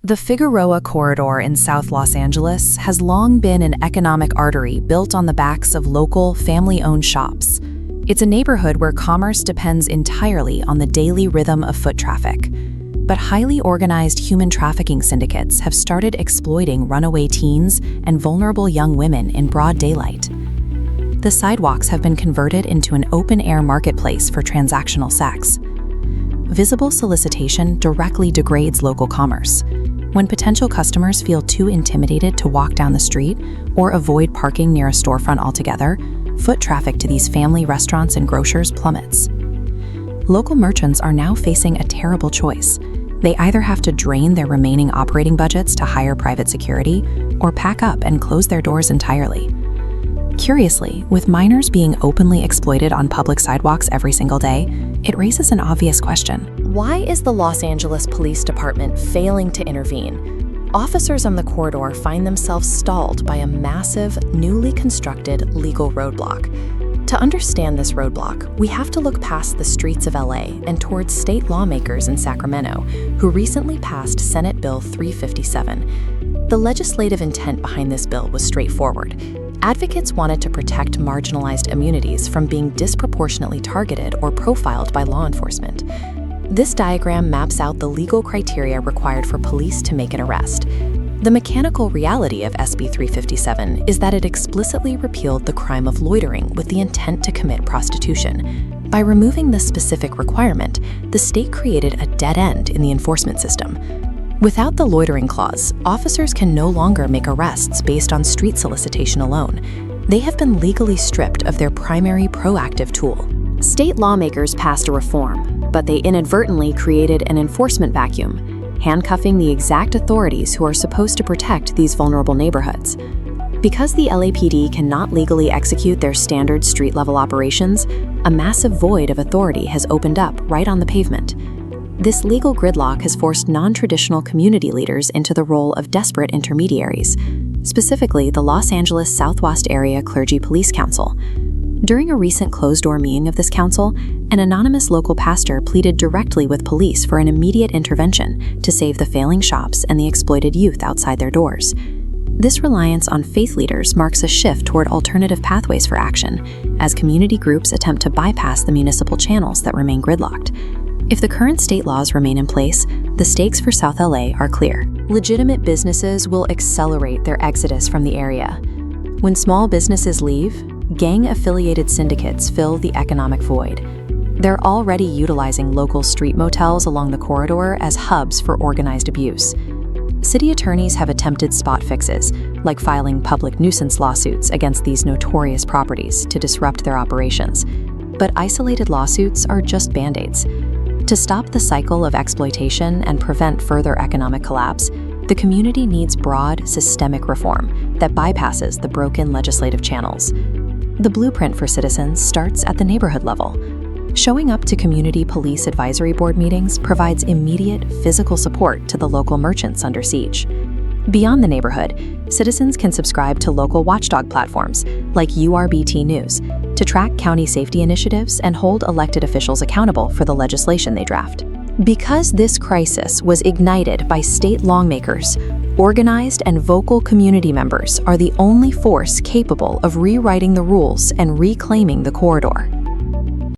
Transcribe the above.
The Figueroa Corridor in South Los Angeles has long been an economic artery built on the backs of local, family-owned shops. It's a neighborhood where commerce depends entirely on the daily rhythm of foot traffic. But highly organized human trafficking syndicates have started exploiting runaway teens and vulnerable young women in broad daylight. The sidewalks have been converted into an open-air marketplace for transactional sex. Visible solicitation directly degrades local commerce. When potential customers feel too intimidated to walk down the street or avoid parking near a storefront altogether, foot traffic to these family restaurants and grocers plummets. Local merchants are now facing a terrible choice. They either have to drain their remaining operating budgets to hire private security or pack up and close their doors entirely. Curiously, with minors being openly exploited on public sidewalks every single day, it raises an obvious question. Why is the Los Angeles Police Department failing to intervene? Officers on the corridor find themselves stalled by a massive, newly constructed legal roadblock. To understand this roadblock, we have to look past the streets of LA and towards state lawmakers in Sacramento, who recently passed Senate Bill 357. The legislative intent behind this bill was straightforward. Advocates wanted to protect marginalized immunities from being disproportionately targeted or profiled by law enforcement. This diagram maps out the legal criteria required for police to make an arrest. The mechanical reality of SB 357 is that it explicitly repealed the crime of loitering with the intent to commit prostitution. By removing this specific requirement, the state created a dead end in the enforcement system. Without the loitering clause, officers can no longer make arrests based on street solicitation alone. They have been legally stripped of their primary proactive tool. State lawmakers passed a reform, but they inadvertently created an enforcement vacuum, handcuffing the exact authorities who are supposed to protect these vulnerable neighborhoods. Because the LAPD cannot legally execute their standard street-level operations, a massive void of authority has opened up right on the pavement. This legal gridlock has forced non-traditional community leaders into the role of desperate intermediaries, specifically the Los Angeles West Area Clergy-Police Council. During a recent closed-door meeting of this council, an anonymous local pastor pleaded directly with police for an immediate intervention to save the failing shops and the exploited youth outside their doors. This reliance on faith leaders marks a shift toward alternative pathways for action, as community groups attempt to bypass the municipal channels that remain gridlocked. If the current state laws remain in place, the stakes for South LA are clear. Legitimate businesses will accelerate their exodus from the area. When small businesses leave, gang-affiliated syndicates fill the economic void. They're already utilizing local street motels along the corridor as hubs for organized abuse. City attorneys have attempted spot fixes, like filing public nuisance lawsuits against these notorious properties to disrupt their operations. But isolated lawsuits are just band-aids. To stop the cycle of exploitation and prevent further economic collapse, the community needs broad, systemic reform that bypasses the broken legislative channels. The blueprint for citizens starts at the neighborhood level. Showing up to community police advisory board meetings provides immediate physical support to the local merchants under siege. Beyond the neighborhood, citizens can subscribe to local watchdog platforms like URBT News to track county safety initiatives and hold elected officials accountable for the legislation they draft. Because this crisis was ignited by state lawmakers, organized and vocal community members are the only force capable of rewriting the rules and reclaiming the corridor.